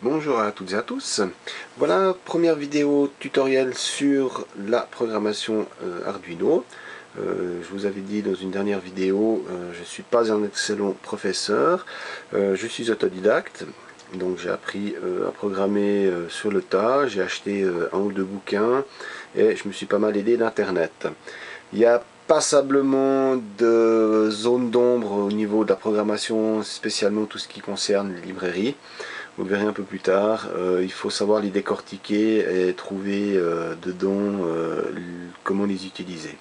Bonjour à toutes et à tous. Voilà, première vidéo tutoriel sur la programmation Arduino. Je vous avais dit dans une dernière vidéo, je ne suis pas un excellent professeur, je suis autodidacte, donc j'ai appris à programmer sur le tas, j'ai acheté un ou deux bouquins et je me suis pas mal aidé d'internet. Il y a passablement de zones d'ombre au niveau de la programmation, spécialement tout ce qui concerne les librairies. Vous le verrez un peu plus tard. Il faut savoir les décortiquer et trouver dedans comment les utiliser.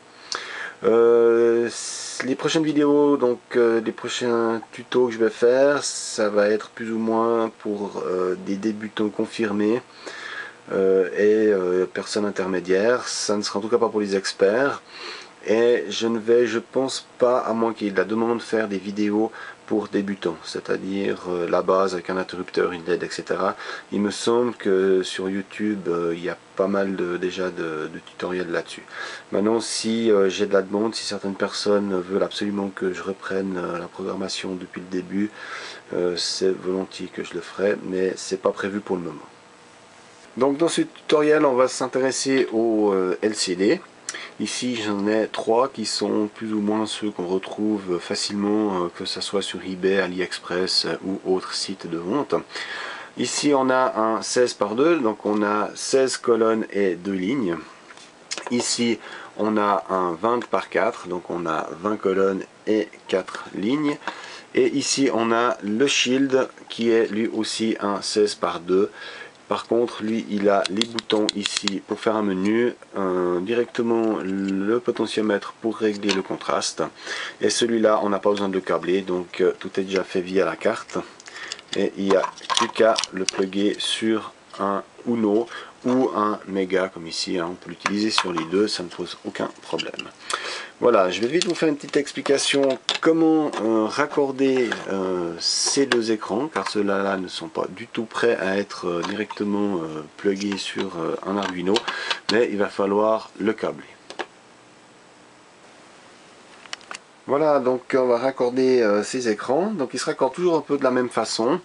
Les prochaines vidéos, donc les prochains tutos que je vais faire, ça va être plus ou moins pour des débutants confirmés et personnes intermédiaires. Ça ne sera en tout cas pas pour les experts. Et je pense pas, à moins qu'il y ait de la demande, faire des vidéos pour débutants, c'est-à-dire la base avec un interrupteur, une LED, etc. Il me semble que sur YouTube, il y a pas mal déjà de tutoriels là-dessus. Maintenant, si j'ai de la demande, si certaines personnes veulent absolument que je reprenne la programmation depuis le début, c'est volontiers que je le ferai, mais c'est pas prévu pour le moment. Donc dans ce tutoriel, on va s'intéresser au LCD. Ici j'en ai trois qui sont plus ou moins ceux qu'on retrouve facilement, que ce soit sur eBay, AliExpress ou autres sites de vente. Ici on a un 16 par 2, donc on a 16 colonnes et 2 lignes. Ici on a un 20 par 4, donc on a 20 colonnes et 4 lignes. Et ici on a le shield qui est lui aussi un 16 par 2. Par contre, lui, il a les boutons ici pour faire un menu, directement le potentiomètre pour régler le contraste. Et celui-là, on n'a pas besoin de le câbler, donc tout est déjà fait via la carte. Et il n'y a plus qu'à le plugger sur un Uno ou un Mega, comme ici. On peut l'utiliser sur les deux, ça ne pose aucun problème. Voilà, je vais vite vous faire une petite explication comment raccorder ces deux écrans, car ceux-là ne sont pas du tout prêts à être directement plugués sur un Arduino, mais il va falloir le câbler. Voilà, donc on va raccorder ces écrans. Donc ils se raccordent toujours un peu de la même façon.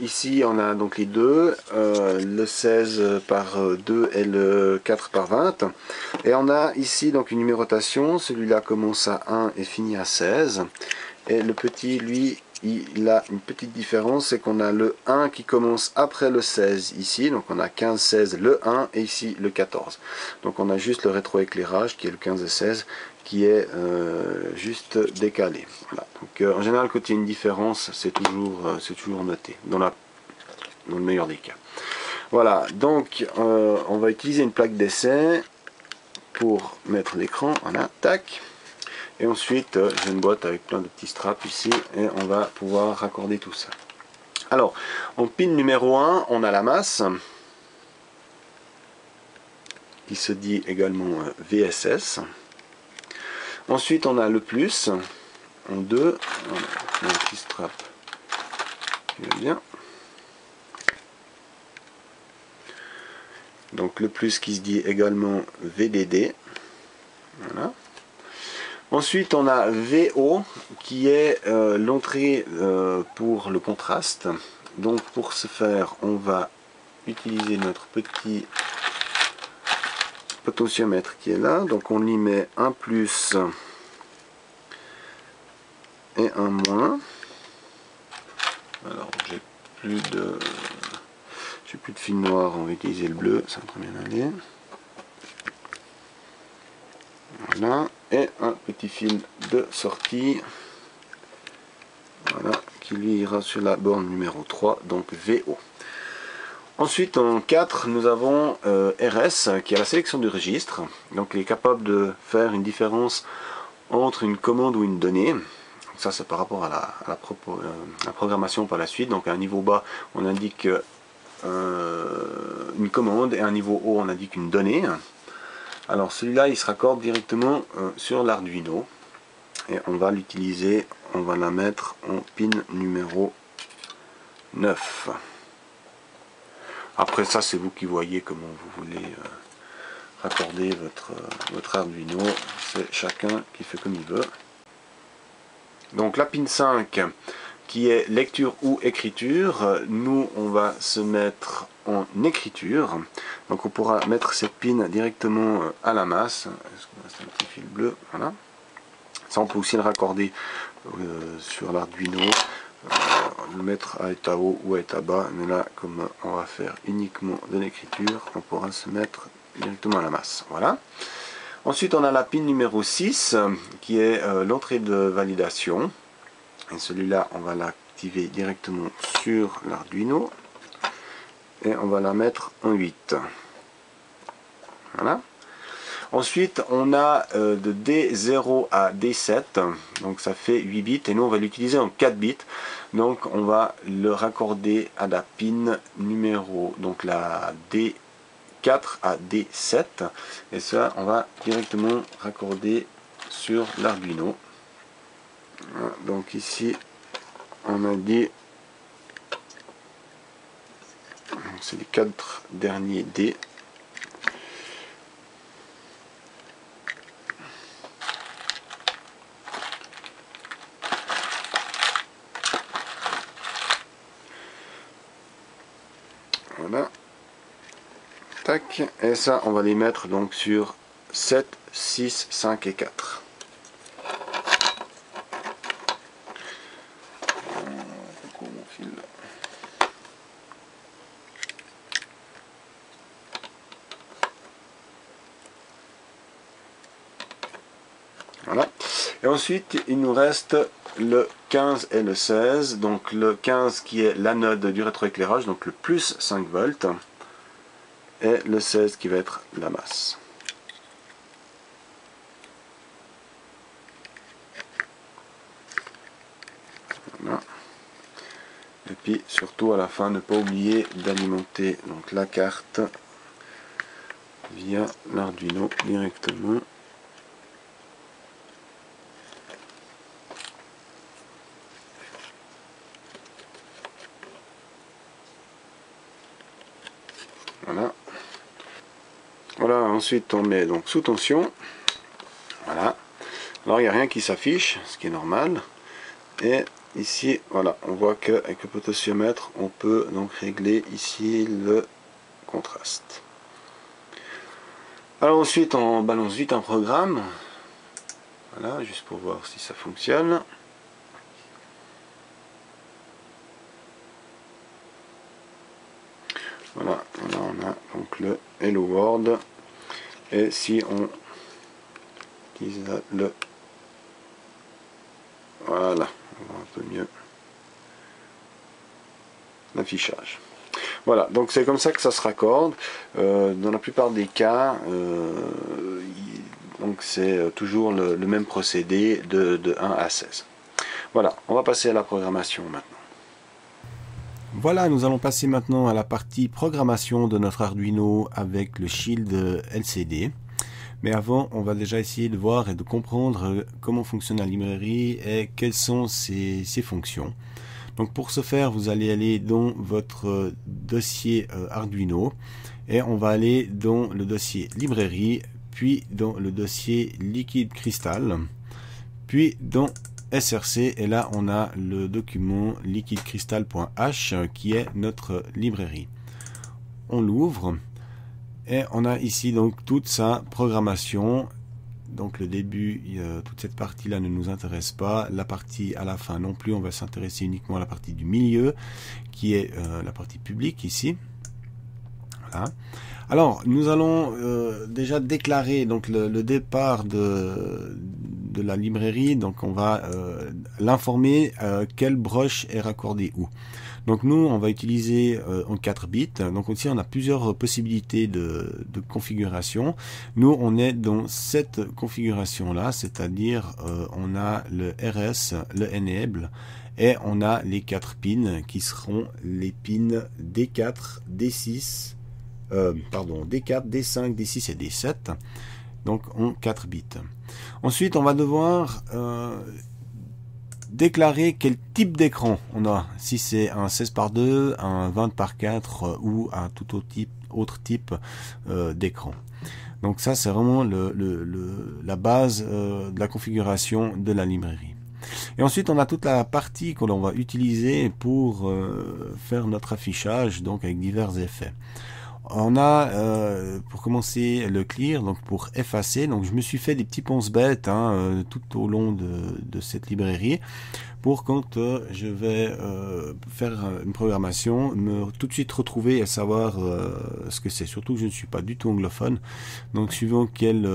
Ici on a donc les deux, le 16 par 2 et le 4 par 20. Et on a ici donc une numérotation. Celui-là commence à 1 et finit à 16. Et le petit, lui, il a une petite différence, c'est qu'on a le 1 qui commence après le 16 ici, donc on a 15, 16, le 1 et ici le 14. Donc on a juste le rétroéclairage qui est le 15 et 16 qui est juste décalé. Voilà. Donc en général quand il y a une différence, c'est toujours noté, dans le meilleur des cas. Voilà, donc on va utiliser une plaque d'essai pour mettre l'écran, voilà, tac. Et ensuite, j'ai une boîte avec plein de petits straps ici et on va pouvoir raccorder tout ça. Alors, en pin numéro 1, on a la masse qui se dit également VSS. Ensuite, on a le plus en 2, un petit strap qui va bien. Donc le plus qui se dit également VDD. Voilà. Ensuite, on a VO qui est l'entrée pour le contraste. Donc, pour ce faire, on va utiliser notre petit potentiomètre qui est là. Donc, on y met un plus et un moins. Alors, j'ai plus de fil noir, on va utiliser le bleu, ça va bien aller. Voilà, et un petit fil de sortie, voilà, qui lui ira sur la borne numéro 3, donc VO. Ensuite en 4, nous avons RS, qui est la sélection du registre, donc il est capable de faire une différence entre une commande ou une donnée. Donc ça c'est par rapport à la programmation par la suite. Donc à un niveau bas, on indique une commande, et à un niveau haut, on indique une donnée. Alors celui-là, il se raccorde directement sur l'Arduino et on va l'utiliser, on va la mettre en pin numéro 9. Après ça, c'est vous qui voyez comment vous voulez raccorder votre Arduino, c'est chacun qui fait comme il veut. Donc la pin 5 qui est lecture ou écriture. Nous, on va se mettre en écriture. Donc on pourra mettre cette pin directement à la masse. Est-ce qu'on reste un petit fil bleu? Voilà. Ça, on peut aussi le raccorder sur l'Arduino, le mettre à état haut ou à état bas. Mais là, comme on va faire uniquement de l'écriture, on pourra se mettre directement à la masse. Voilà. Ensuite, on a la pin numéro 6 qui est l'entrée de validation. Et celui-là, on va l'activer directement sur l'Arduino. Et on va la mettre en 8. Voilà. Ensuite, on a de D0 à D7. Donc ça fait 8 bits. Et nous, on va l'utiliser en 4 bits. Donc on va le raccorder à la pin numéro, donc la D4 à D7, et ça on va directement raccorder sur l'Arduino. Donc ici on a dit c'est les 4 derniers D. Voilà. Tac, et ça on va les mettre donc sur 7, 6, 5 et 4. Voilà. Et ensuite il nous reste le 15 et le 16. Donc le 15 qui est l'anode du rétroéclairage, donc le plus 5 volts. Et le 16 qui va être la masse. Voilà. Et puis surtout à la fin, ne pas oublier d'alimenter donc la carte via l'Arduino directement. Voilà. Voilà, ensuite on met donc sous tension. Voilà. Alors il n'y a rien qui s'affiche, ce qui est normal. Et ici, voilà, on voit qu'avec le potentiomètre, on peut donc régler ici le contraste. Alors ensuite, on balance vite un programme. Voilà, juste pour voir si ça fonctionne. Voilà, là on a donc le Hello World. Et si on utilise le... Voilà, on voit un peu mieux l'affichage. Voilà, donc c'est comme ça que ça se raccorde. Dans la plupart des cas, donc c'est toujours le même procédé de 1 à 16. Voilà, on va passer à la programmation maintenant. Voilà, nous allons passer maintenant à la partie programmation de notre Arduino avec le Shield LCD. Mais avant, on va déjà essayer de voir et de comprendre comment fonctionne la librairie et quelles sont ses fonctions. Donc pour ce faire, vous allez aller dans votre dossier Arduino et on va aller dans le dossier librairie, puis dans le dossier Liquid Crystal, puis dans SRC, et là on a le document liquidcrystal.h qui est notre librairie. On l'ouvre et on a ici donc toute sa programmation. Donc le début, toute cette partie là ne nous intéresse pas, la partie à la fin non plus. On va s'intéresser uniquement à la partie du milieu qui est la partie publique ici. Voilà. Alors nous allons déjà déclarer donc le départ de la librairie. Donc on va l'informer quelle broche est raccordée où. Donc nous on va utiliser en 4 bits. Donc aussi on a plusieurs possibilités de configuration. Nous on est dans cette configuration là, c'est-à-dire on a le RS, le Enable, et on a les 4 pins qui seront les pins D4, D6, D4, D5, D6 et D7, donc en 4 bits. Ensuite on va devoir déclarer quel type d'écran on a, si c'est un 16 par 2, un 20 par 4 ou un tout autre type d'écran. Donc ça c'est vraiment la base de la configuration de la librairie. Et ensuite, on a toute la partie que l'on va utiliser pour faire notre affichage, donc avec divers effets. On a, pour commencer, le clear, donc pour effacer. Donc je me suis fait des petits ponce-bêtes tout au long de cette librairie, pour quand je vais faire une programmation, tout de suite retrouver et savoir ce que c'est. Surtout que je ne suis pas du tout anglophone, donc suivant quelle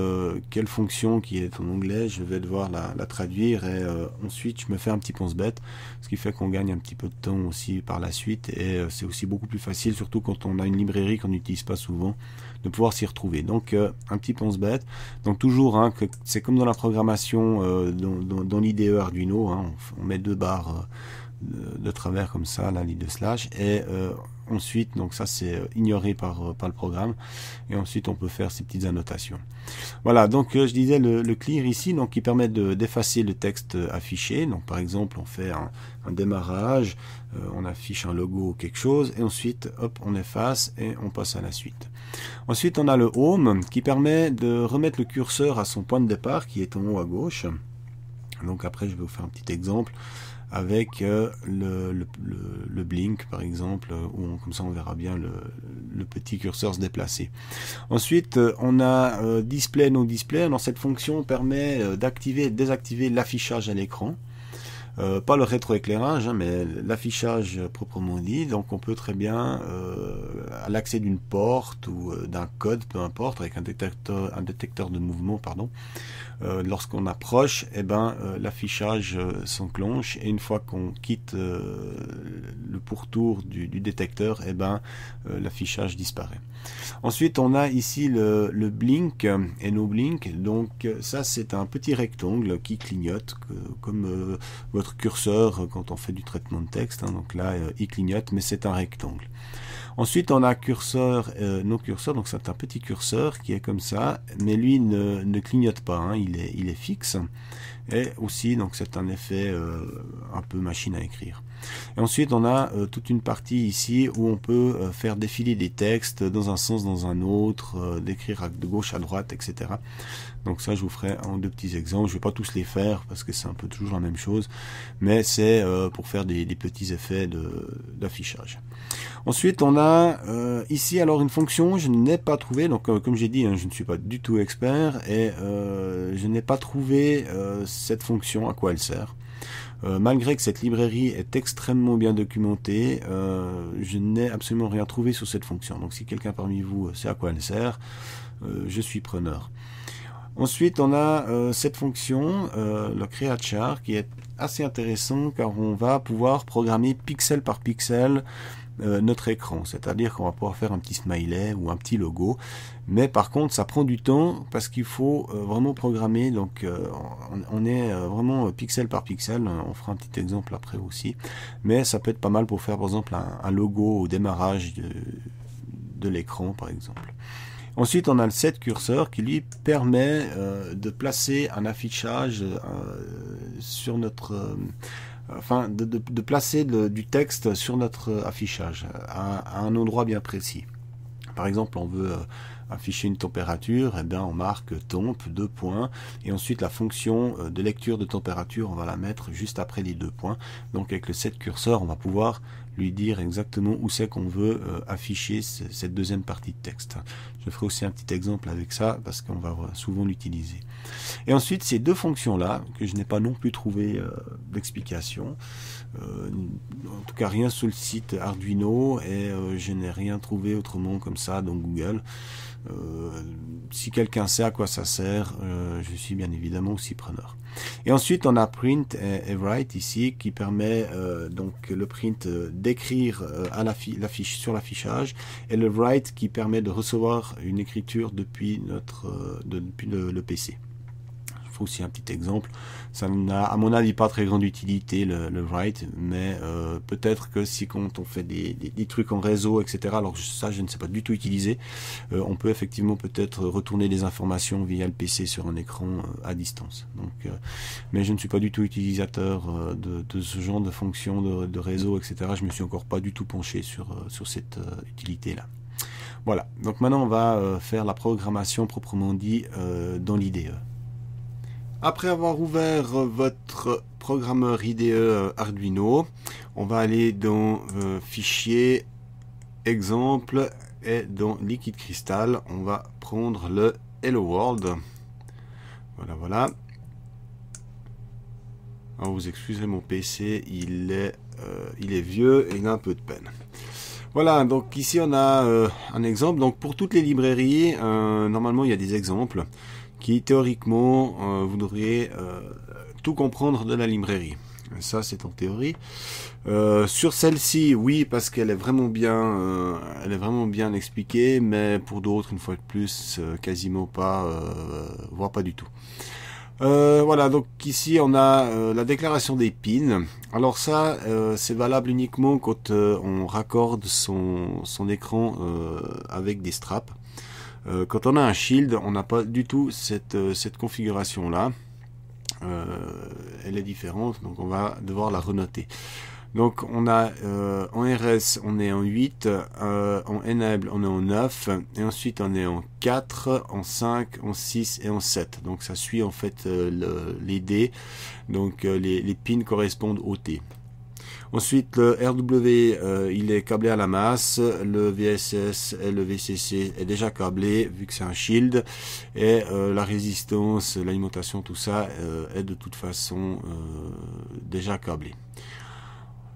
fonction qui est en anglais, je vais devoir la traduire, et ensuite je me fais un petit ponce-bête, ce qui fait qu'on gagne un petit peu de temps aussi par la suite, et c'est aussi beaucoup plus facile, surtout quand on a une librairie qu'on n'utilise pas souvent, de pouvoir s'y retrouver. Donc un petit ponce-bête, donc toujours que c'est comme dans la programmation dans l'IDE Arduino, on met deux barres de travers comme ça, la ligne de slash, et ensuite, donc ça c'est ignoré par le programme, et ensuite on peut faire ces petites annotations. Voilà, donc je disais le clear ici, donc qui permet d'effacer le texte affiché. Donc par exemple, on fait un démarrage, on affiche un logo ou quelque chose, et ensuite hop, on efface et on passe à la suite. Ensuite, on a le home qui permet de remettre le curseur à son point de départ qui est en haut à gauche. Donc après, je vais vous faire un petit exemple avec le blink par exemple, où comme ça on verra bien le petit curseur se déplacer. Ensuite, on a display, no display. Dans cette fonction, permet d'activer et de désactiver l'affichage à l'écran. Pas le rétroéclairage, mais l'affichage proprement dit. Donc on peut très bien, à l'accès d'une porte ou d'un code, peu importe, avec un détecteur de mouvement, pardon, lorsqu'on approche, l'affichage s'enclenche, et une fois qu'on quitte le pourtour du détecteur, l'affichage disparaît. Ensuite, on a ici le blink et no blink. Donc ça, c'est un petit rectangle qui clignote, comme votre curseur quand on fait du traitement de texte. Donc là, il clignote, mais c'est un rectangle. Ensuite, on a curseur, no curseur, donc c'est un petit curseur qui est comme ça, mais lui ne clignote pas, il est fixe. Et aussi, donc c'est un effet un peu machine à écrire. Et ensuite, on a toute une partie ici où on peut faire défiler des textes dans un sens, dans un autre, d'écrire de gauche à droite, etc. Donc ça, je vous ferai en deux petits exemples. Je ne vais pas tous les faire parce que c'est un peu toujours la même chose, mais c'est pour faire des petits effets d'affichage. Ensuite, on a ici alors une fonction, je n'ai pas trouvé, donc comme j'ai dit, je ne suis pas du tout expert, et je n'ai pas trouvé cette fonction, à quoi elle sert. Malgré que cette librairie est extrêmement bien documentée, je n'ai absolument rien trouvé sur cette fonction. Donc si quelqu'un parmi vous sait à quoi elle sert, je suis preneur. Ensuite, on a cette fonction, le create-char, qui est assez intéressant car on va pouvoir programmer pixel par pixel notre écran, c'est-à-dire qu'on va pouvoir faire un petit smiley ou un petit logo, mais par contre ça prend du temps parce qu'il faut vraiment programmer, donc on est vraiment pixel par pixel. On fera un petit exemple après aussi, mais ça peut être pas mal pour faire par exemple un logo au démarrage de l'écran par exemple. Ensuite, on a le set curseur qui lui permet de placer un affichage sur notre de placer du texte sur notre affichage à un endroit bien précis. Par exemple, on veut afficher une température, on marque temp, 2 points, et ensuite la fonction de lecture de température, on va la mettre juste après les 2 points. Donc avec le set curseur, on va pouvoir lui dire exactement où c'est qu'on veut afficher cette deuxième partie de texte. Je ferai aussi un petit exemple avec ça, parce qu'on va souvent l'utiliser. Et ensuite, ces deux fonctions-là, que je n'ai pas non plus trouvé d'explication, en tout cas rien sur le site Arduino, et je n'ai rien trouvé autrement comme ça dans Google. Si quelqu'un sait à quoi ça sert, je suis bien évidemment aussi preneur. Et ensuite, on a print et write ici qui permet donc le print d'écrire à l'affiche sur l'affichage, et le write qui permet de recevoir une écriture depuis le PC. Je ferai aussi un petit exemple. Ça n'a à mon avis pas très grande utilité le write, mais peut-être que si quand on fait des trucs en réseau, etc., alors ça je ne sais pas du tout utiliser, on peut effectivement peut-être retourner des informations via le PC sur un écran à distance. Donc, mais je ne suis pas du tout utilisateur de ce genre de fonction de réseau, etc. Je me suis encore pas du tout penché sur cette utilité là. Voilà, donc maintenant on va faire la programmation proprement dit dans l'IDE. Après avoir ouvert votre programmeur IDE Arduino, on va aller dans Fichier, Exemple, et dans Liquid Crystal, on va prendre le Hello World. Voilà, voilà. Alors, vous excusez mon PC, il est vieux et il a un peu de peine. Voilà, donc ici on a un exemple. Donc pour toutes les librairies, normalement il y a des exemples qui théoriquement vous devriez tout comprendre de la librairie. Ça c'est en théorie. Sur celle-ci, oui, parce qu'elle est vraiment bien expliquée, mais pour d'autres, une fois de plus, quasiment pas, voire pas du tout. Voilà, donc ici on a la déclaration des pins. Alors ça, c'est valable uniquement quand on raccorde son écran avec des straps. Quand on a un shield, on n'a pas du tout cette configuration-là. Elle est différente, donc on va devoir la renoter. Donc on a en RS on est en 8, en Enable on est en 9, et ensuite on est en 4, en 5, en 6 et en 7. Donc ça suit en fait les D, donc les pins correspondent au T. Ensuite le RW il est câblé à la masse, le VSS et le VCC est déjà câblé vu que c'est un shield, et la résistance, l'alimentation, tout ça est de toute façon déjà câblé.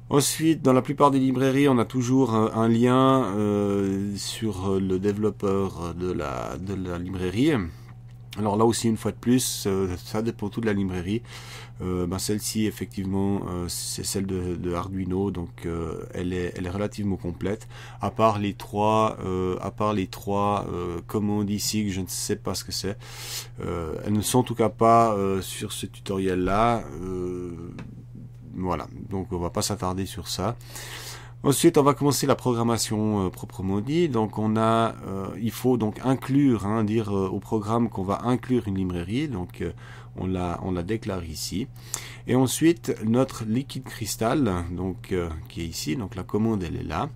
Ensuite, dans la plupart des librairies, on a toujours un lien sur le développeur de la librairie. Alors là aussi, une fois de plus, ça dépend tout de la librairie. Celle-ci, effectivement, c'est celle de Arduino, donc elle est relativement complète. À part les trois commandes ici que je ne sais pas ce que c'est. Elles ne sont en tout cas pas sur ce tutoriel-là. Voilà, donc on va pas s'attarder sur ça. Ensuite, on va commencer la programmation proprement dit. Donc il faut donc inclure, dire au programme qu'on va inclure une librairie. Donc on la déclare ici. Et ensuite notre Liquid Crystal, donc qui est ici. Donc la commande elle est là.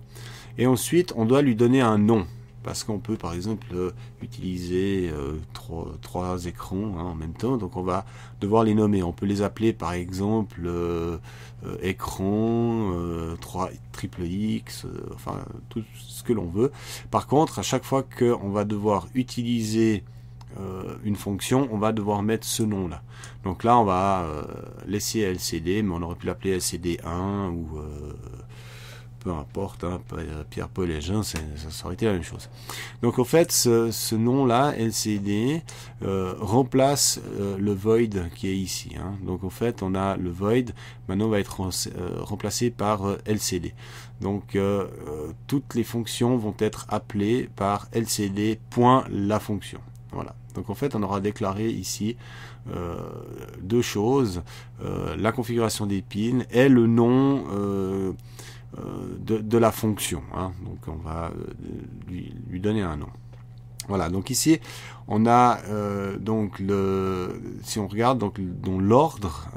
Et ensuite on doit lui donner un nom. Parce qu'on peut par exemple utiliser trois écrans en même temps, donc on va devoir les nommer. On peut les appeler par exemple écran, 3 triple X, enfin tout ce que l'on veut. Par contre, à chaque fois qu'on va devoir utiliser une fonction, on va devoir mettre ce nom là. Donc là on va laisser LCD, mais on aurait pu l'appeler LCD1 ou peu importe, Pierre, Paul et Jean, ça aurait été la même chose. Donc en fait, ce nom-là, LCD, remplace le void qui est ici. Donc en fait, on a le void, maintenant va être remplacé par LCD. Donc toutes les fonctions vont être appelées par LCD.la fonction. Voilà. Donc en fait, on aura déclaré ici deux choses, la configuration des pins et le nom de la fonction. Donc on va lui donner un nom. Voilà, donc ici on a donc si on regarde donc dans l'ordre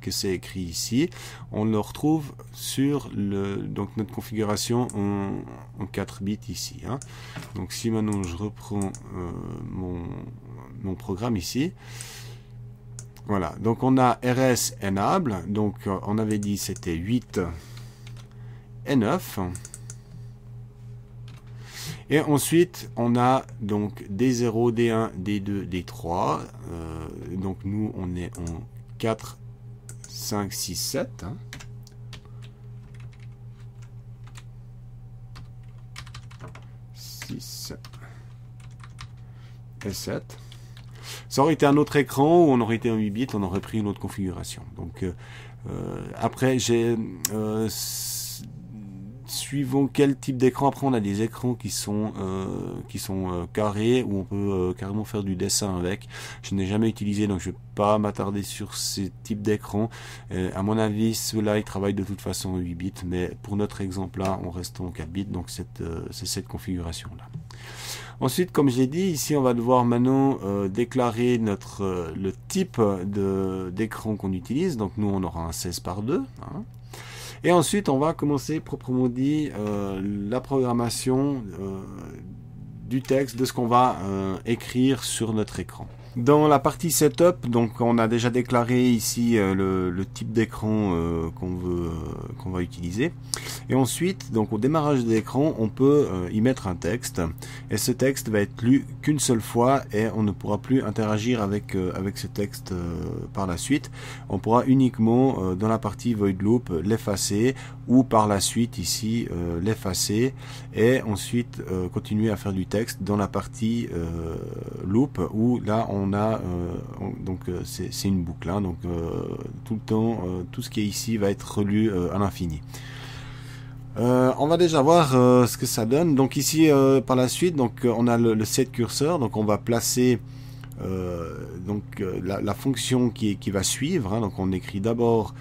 que c'est écrit ici, on le retrouve sur donc notre configuration en 4 bits ici. Donc si maintenant je reprends mon programme ici, voilà, donc on a RS Enable, donc on avait dit c'était 8 et 9. Et ensuite, on a donc D0, D1, D2, D3. Donc nous, on est en 4, 5, 6, 7. 6 et 7. Ça aurait été un autre écran où on aurait été en 8 bits, on aurait pris une autre configuration. Donc après, suivant quel type d'écran, après on a des écrans qui sont carrés, où on peut carrément faire du dessin avec. Je n'ai jamais utilisé, donc je vais pas m'attarder sur ces types d'écrans. À mon avis, ceux-là ils travaillent de toute façon en 8 bits, mais pour notre exemple là, on reste en 4 bits, donc c'est cette configuration là. Ensuite, comme j'ai dit, ici on va devoir maintenant déclarer le type d'écran qu'on utilise. Donc nous on aura un 16:2. Et ensuite, on va commencer proprement dit la programmation du texte, de ce qu'on va écrire sur notre écran. Dans la partie setup, donc on a déjà déclaré ici le type d'écran qu'on va utiliser. Et ensuite, donc au démarrage de l'écran, on peut y mettre un texte. Et ce texte va être lu qu'une seule fois et on ne pourra plus interagir avec ce texte par la suite. On pourra uniquement dans la partie void loop l'effacer ou par la suite ici l'effacer et ensuite continuer à faire du texte dans la partie loop où là on a c'est une boucle, hein, donc tout le temps tout ce qui est ici va être relu à l'infini. On va déjà voir ce que ça donne. Donc ici par la suite, donc on a le set curseur, donc on va placer la fonction qui va suivre, hein, donc on écrit d'abord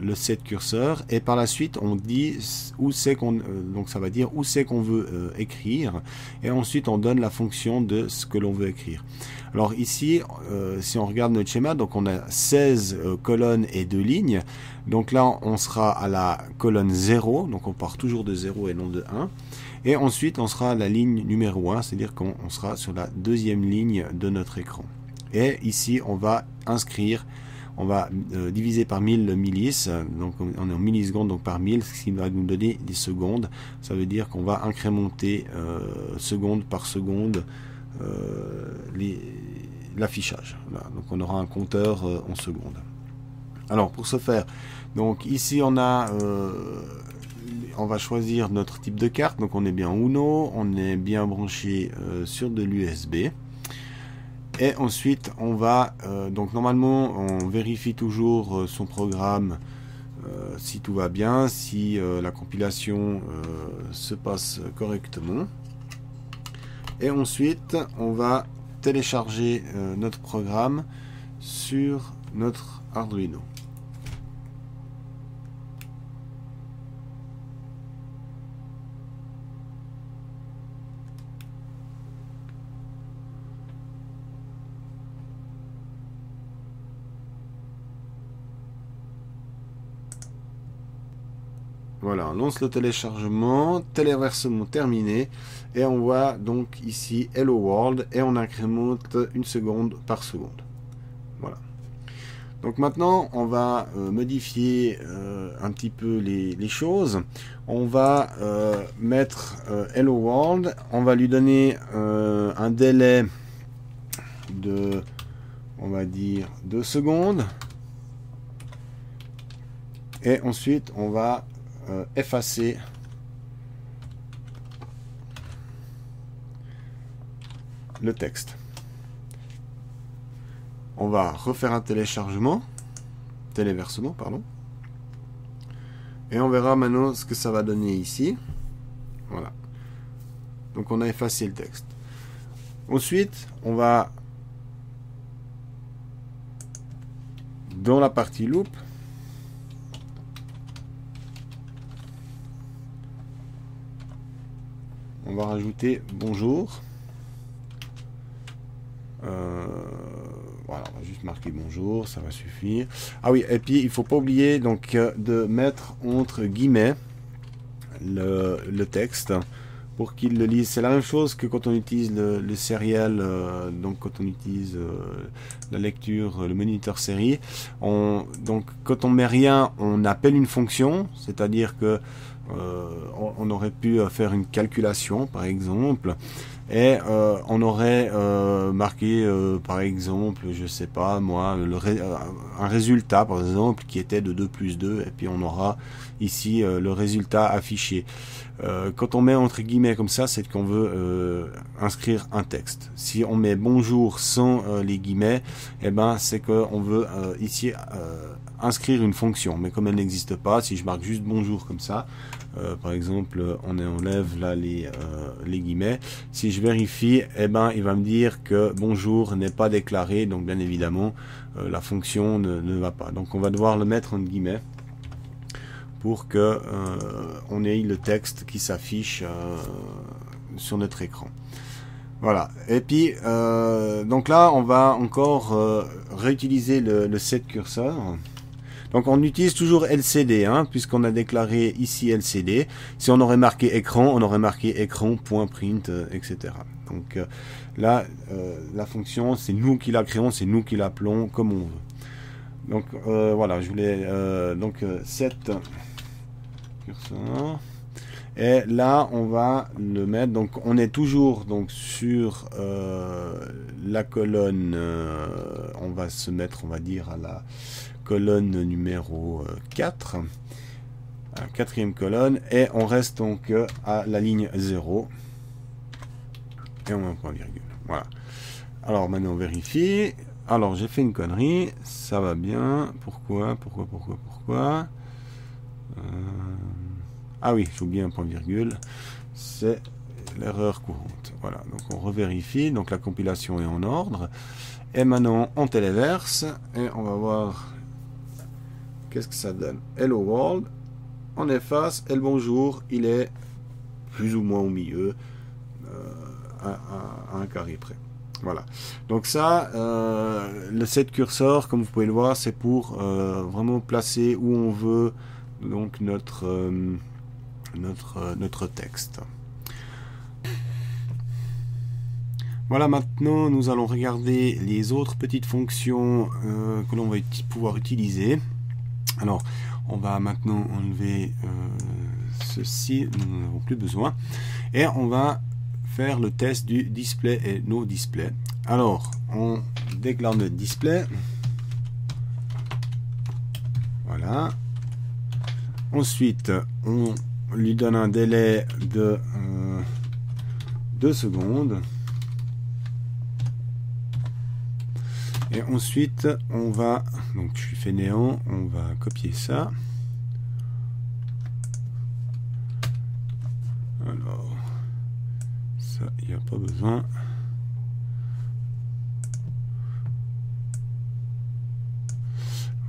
le set curseur et par la suite on dit où c'est qu'on donc ça va dire où c'est qu'on veut écrire et ensuite on donne la fonction de ce que l'on veut écrire. Alors ici si on regarde notre schéma, donc on a 16 colonnes et 2 lignes, donc là on sera à la colonne 0, donc on part toujours de 0 et non de 1. Et ensuite, on sera à la ligne numéro 1, c'est-à-dire qu'on sera sur la deuxième ligne de notre écran. Et ici, on va inscrire, on va diviser par 1000 millis, donc on est en millisecondes, donc par 1000, ce qui va nous donner des secondes. Ça veut dire qu'on va incrémenter seconde par seconde l'affichage. Voilà. Donc on aura un compteur en secondes. Alors pour ce faire, donc ici on a... on va choisir notre type de carte, donc on est bien Uno, on est bien branché sur de l'USB. Et ensuite, on va, donc normalement, on vérifie toujours son programme si tout va bien, si la compilation se passe correctement. Et ensuite, on va télécharger notre programme sur notre Arduino. Voilà, on lance le téléchargement terminé et on voit donc ici Hello World et on incrémente une seconde par seconde. Voilà. Donc maintenant on va modifier un petit peu les choses. On va mettre Hello World, on va lui donner un délai de, on va dire, 2 secondes. Et ensuite on va effacer le texte. On va refaire un téléversement, pardon. Et on verra maintenant ce que ça va donner ici. Voilà. Donc on a effacé le texte. Ensuite, on va dans la partie loop, on va rajouter bonjour. Voilà, on va juste marquer bonjour, ça va suffire. Ah oui, et puis il faut pas oublier donc de mettre entre guillemets le texte pour qu'il le lise. C'est la même chose que quand on utilise le serial, donc quand on utilise la lecture, le moniteur série. Donc quand on met rien, on appelle une fonction, c'est-à-dire que on aurait pu faire une calculation par exemple et on aurait marqué par exemple, je sais pas moi, un résultat par exemple qui était de 2 plus 2 et puis on aura ici le résultat affiché. Quand on met entre guillemets comme ça, c'est qu'on veut inscrire un texte. Si on met bonjour sans les guillemets, eh ben c'est qu'on veut ici inscrire une fonction, mais comme elle n'existe pas, si je marque juste bonjour comme ça, par exemple on enlève là les guillemets, si je vérifie, eh ben il va me dire que bonjour n'est pas déclaré, donc bien évidemment la fonction ne va pas, donc on va devoir le mettre en guillemets pour que on ait le texte qui s'affiche sur notre écran. Voilà, et puis donc là on va encore réutiliser le set curseur. Donc on utilise toujours LCD, hein, puisqu'on a déclaré ici LCD. Si on aurait marqué écran, on aurait marqué écran.print, etc. Donc là, la fonction, c'est nous qui la créons, c'est nous qui l'appelons comme on veut. Donc voilà, je voulais set curseur. Et là, on va le mettre. Donc, on est toujours donc sur la colonne. On va se mettre, on va dire, à la colonne numéro 4. À la quatrième colonne. Et on reste donc à la ligne 0. Et on met un point virgule. Voilà. Alors, maintenant, on vérifie. Alors, j'ai fait une connerie. Ça va bien. Pourquoi Ah oui, j'ai oublié un point virgule, c'est l'erreur courante. Voilà, donc on revérifie, donc la compilation est en ordre. Et maintenant on téléverse et on va voir qu'est-ce que ça donne. Hello World, on efface et le bonjour, il est plus ou moins au milieu, à un carré près. Voilà, donc ça, le set curseur, comme vous pouvez le voir, c'est pour vraiment placer où on veut donc notre texte. Voilà, maintenant nous allons regarder les autres petites fonctions que l'on va pouvoir utiliser. Alors, on va maintenant enlever ceci, nous n'en avons plus besoin. Et on va faire le test du display et no display. Alors, on déclare notre display. Voilà. Ensuite, on lui donne un délai de 2 secondes. Et ensuite, on va, donc je suis fainéant, on va copier ça. Alors, ça, il n'y a pas besoin.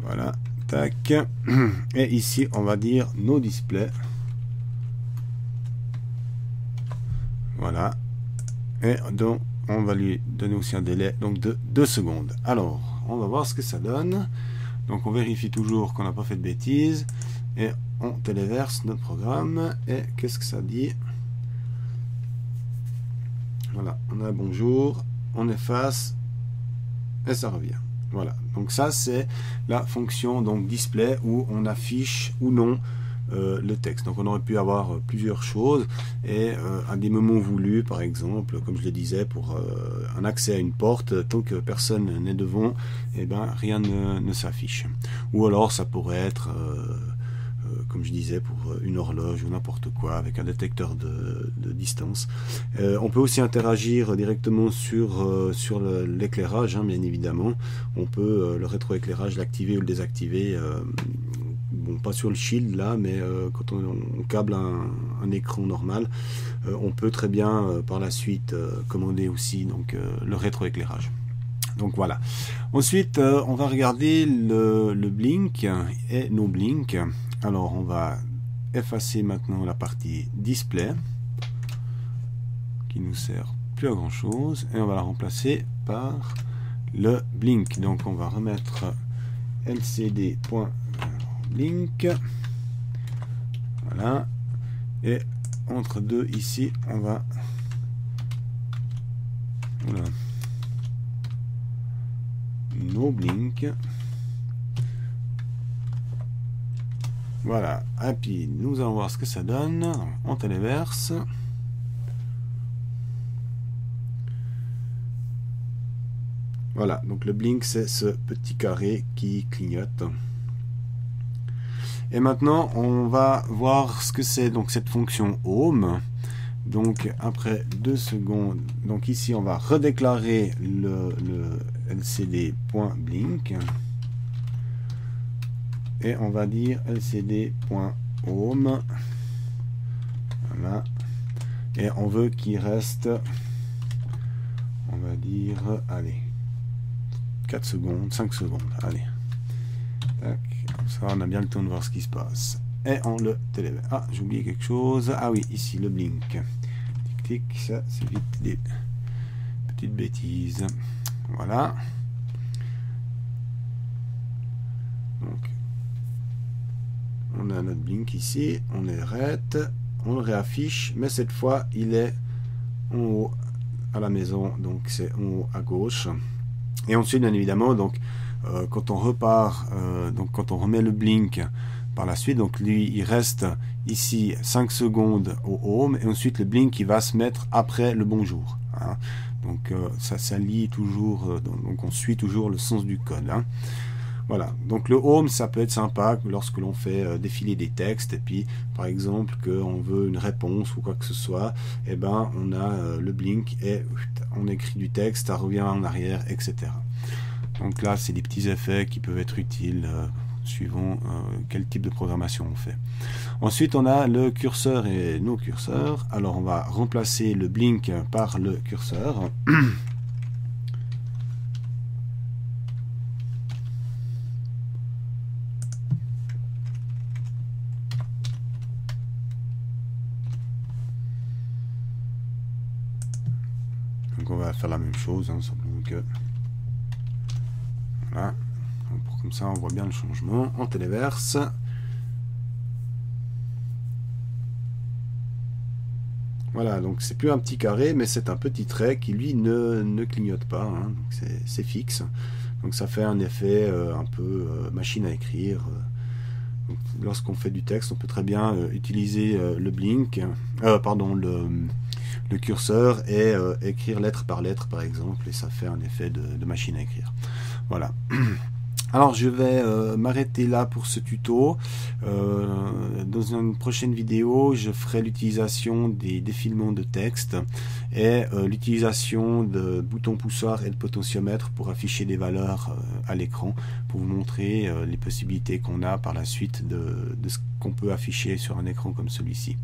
Voilà, tac. Et ici, on va dire no display. Voilà. Et donc, on va lui donner aussi un délai donc de 2 secondes. Alors, on va voir ce que ça donne. Donc, on vérifie toujours qu'on n'a pas fait de bêtises. Et on téléverse notre programme. Et qu'est-ce que ça dit? Voilà, on a bonjour. On efface. Et ça revient. Voilà. Donc, ça, c'est la fonction donc display où on affiche ou non le texte. Donc on aurait pu avoir plusieurs choses et à des moments voulus, par exemple, comme je le disais, pour un accès à une porte, tant que personne n'est devant, et ben rien ne s'affiche. Ou alors ça pourrait être comme je disais, pour une horloge ou n'importe quoi, avec un détecteur de distance. On peut aussi interagir directement sur l'éclairage, hein, bien évidemment. On peut le rétroéclairage l'activer ou le désactiver. Bon, pas sur le shield là, mais quand on câble un écran normal, on peut très bien par la suite commander aussi donc, le rétroéclairage. Donc voilà. Ensuite, on va regarder le blink et no blink. Alors, on va effacer maintenant la partie display qui nous sert plus à grand chose et on va la remplacer par le blink. Donc, on va remettre lcd.blink. Voilà. Et entre deux ici, on va voilà. No blink. Voilà, et puis nous allons voir ce que ça donne. On téléverse. Voilà, donc le blink c'est ce petit carré qui clignote. Et maintenant on va voir ce que c'est donc cette fonction home. Donc après 2 secondes, donc ici on va redéclarer le lcd.blink et on va dire lcd.home. Voilà, et on veut qu'il reste, on va dire, allez, 4 secondes, 5 secondes, allez, tac, comme ça on a bien le temps de voir ce qui se passe. Et on le téléverse. Ah, j'ai oublié quelque chose. Ah oui, ici le blink. Tic tic, ça c'est vite des petites bêtises. Voilà. Donc on a notre blink ici, on arrête, on le réaffiche, mais cette fois il est en haut à la maison, donc c'est en haut à gauche. Et ensuite bien évidemment, donc quand on repart, donc quand on remet le blink par la suite, donc lui il reste ici 5 secondes au home, et ensuite le blink il va se mettre après le bonjour, hein. Donc ça lie toujours, donc on suit toujours le sens du code, hein. Voilà, donc le home ça peut être sympa lorsque l'on fait défiler des textes, et puis par exemple qu'on veut une réponse ou quoi que ce soit, et ben on a le blink et on écrit du texte, ça revient en arrière, etc. Donc là c'est des petits effets qui peuvent être utiles suivant quel type de programmation on fait. Ensuite on a le curseur et nos curseurs. Alors on va remplacer le blink par le curseur. Donc on va faire la même chose, hein, simplement que voilà, comme ça on voit bien le changement. On téléverse. Voilà, donc c'est plus un petit carré, mais c'est un petit trait qui lui ne clignote pas, hein, c'est fixe. Donc ça fait un effet un peu machine à écrire. Lorsqu'on fait du texte, on peut très bien utiliser le blink, pardon, le curseur et écrire lettre par lettre par exemple, et ça fait un effet de machine à écrire. Voilà. Alors je vais m'arrêter là pour ce tuto. Dans une prochaine vidéo, je ferai l'utilisation des défilements de texte et l'utilisation de boutons poussoirs et de potentiomètre pour afficher des valeurs à l'écran, pour vous montrer les possibilités qu'on a par la suite de ce qu'on peut afficher sur un écran comme celui-ci.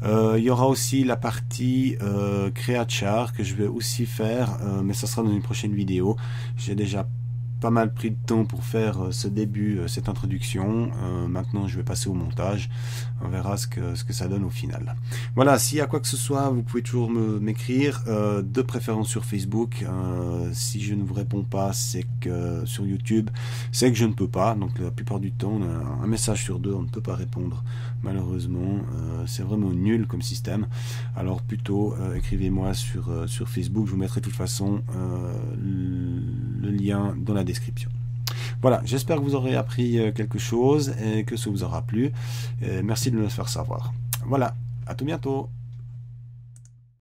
Il y aura aussi la partie créachar que je vais aussi faire, mais ça sera dans une prochaine vidéo. J'ai déjà pas mal pris de temps pour faire ce début, cette introduction. Maintenant je vais passer au montage, on verra ce que ça donne au final. Voilà, s'il y a quoi que ce soit, vous pouvez toujours m'écrire, de préférence sur Facebook. Si je ne vous réponds pas, c'est que sur YouTube, c'est que je ne peux pas. Donc la plupart du temps, on a un message sur deux, on ne peut pas répondre, malheureusement. C'est vraiment nul comme système. Alors plutôt écrivez-moi sur Facebook, je vous mettrai de toute façon le lien dans la description. Voilà, j'espère que vous aurez appris quelque chose et que ça vous aura plu. Merci de me le faire savoir. Voilà, à tout bientôt.